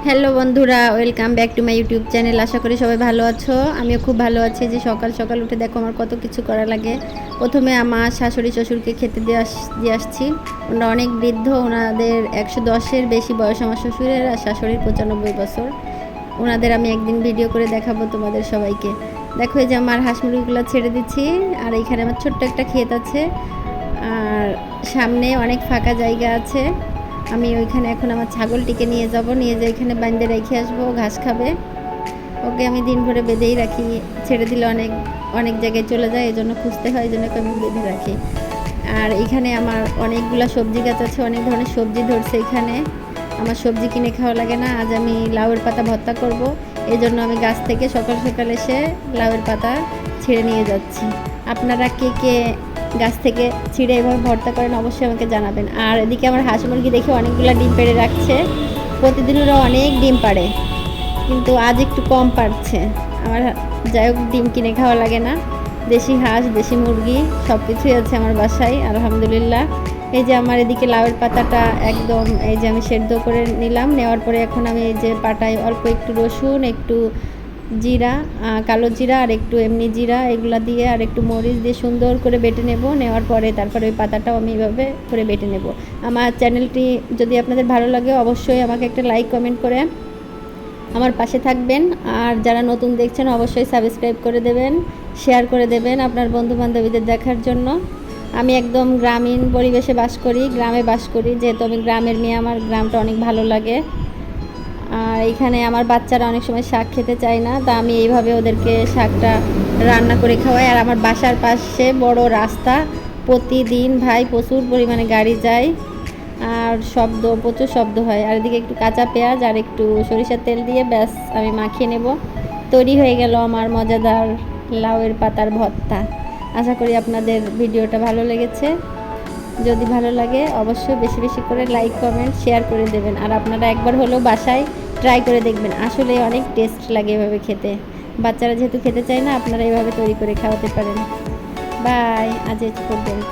Hello বন্ধুরা, welcome back to my YouTube channel. আশা করি সবাই ভালো আছো। আমিও খুব ভালো আছি। যে সকাল সকাল উঠে দেখো আমার কত কিছু করা লাগে। প্রথমে আমার শাশুড়ি শ্বশুরকে খেতে দিয়ে আসছি। ওনারা অনেক বৃদ্ধ, ওনাদের 110-এর বেশি বয়স আমার শ্বশুরের, আর শাশুড়ির 95 বছর। ওনাদের আমি একদিন ভিডিও করে দেখাবো তোমাদের সবাইকে। দেখো এই যে আমার হাঁস মুরগিগুলো ছেড়ে দিচ্ছি, আর এইখানে আমার ছোট্ট একটা ক্ষেত আছে, আর সামনে অনেক ফাঁকা জায়গা আছে। আমি ওইখানে এখন আমার ছাগলটিকে নিয়ে যাব, নিয়ে যেয়ে এখানে বাঁধে রেখে আসবো, ঘাস খাবে। ওকে আমি দিন ভরে বেঁধেই রাখি, ছেড়ে দিলে অনেক অনেক জায়গায় চলে যায়, এই জন্য খুঁজতে হয়, এই জন্য আমি বেঁধে রাখি। আর এখানে আমার অনেকগুলো সবজি গাছ আছে, অনেক ধরনের সবজি ধরছে এখানে। আমার সবজি কিনে খাওয়া লাগে না। আজ আমি লাউয়ের পাতা ভর্তা করব, এই জন্য আমি গাছ থেকে সকাল সকাল এসে লাউয়ের পাতা ছিঁড়ে নিয়ে যাচ্ছি। আপনারা কে কে গাছ থেকে ছিঁড়ে এভাবে ভর্তা করেন অবশ্যই আমাকে জানাবেন। আর এদিকে আমার হাঁস মুরগি দেখে অনেকগুলো ডিম পেড়ে রাখছে। প্রতিদিন ওরা অনেক ডিম পাড়ে, কিন্তু আজ একটু কম পারছে। আমার যাই হোক, ডিম কিনে খাওয়া লাগে না। দেশি হাঁস, দেশি মুরগি সব কিছুই আছে আমার বাসায়, আলহামদুলিল্লাহ। এই যে আমার এদিকে লাউয়ের পাতাটা একদম এই যে আমি সেদ্ধ করে নিলাম। নেওয়ার পরে এখন আমি এই যে পাটায় অল্প একটু রসুন, একটু জিরা, কালো জিরা আর একটু এমনি জিরা, এগুলো দিয়ে আর একটু মরিচ দিয়ে সুন্দর করে বেটে নেব। নেওয়ার পরে তারপরে ওই পাতাটাও আমি এইভাবে করে বেটে নেব। আমার চ্যানেলটি যদি আপনাদের ভালো লাগে অবশ্যই আমাকে একটা লাইক কমেন্ট করে আমার পাশে থাকবেন। আর যারা নতুন দেখছেন অবশ্যই সাবস্ক্রাইব করে দেবেন, শেয়ার করে দেবেন আপনার বন্ধু বান্ধবীদের দেখার জন্য। আমি একদম গ্রামীণ পরিবেশে বাস করি, গ্রামে বাস করি, যেহেতু আমি গ্রামের মেয়ে, আমার গ্রামটা অনেক ভালো লাগে। আর এখানে আমার বাচ্চারা অনেক সময় শাক খেতে চায় না, তা আমি এইভাবে ওদেরকে শাকটা রান্না করে খাওয়াই। আর আমার বাসার পাশে বড় রাস্তা, প্রতিদিন ভাই প্রচুর পরিমাণে গাড়ি যায়, আর শব্দ, প্রচুর শব্দ হয়। আর এদিকে একটু কাঁচা পেঁয়াজ আর একটু সরিষার তেল দিয়ে ব্যাস আমি মাখিয়ে নেব। তৈরি হয়ে গেল আমার মজাদার লাউয়ের পাতার ভর্তা। আশা করি আপনাদের ভিডিওটা ভালো লেগেছে। যদি ভালো লাগে অবশ্যই বেশি বেশি করে লাইক কমেন্ট শেয়ার করে দেবেন। আর আপনারা একবার হলেও বাসায় ট্রাই করে দেখবেন, আসলে অনেক টেস্ট লাগে এভাবে খেতে। বাচ্চারা যেহেতু খেতে চায় না, আপনারা এভাবে তৈরি করে খাওয়াতে পারেন। বাই, আজ এই পর্যন্ত।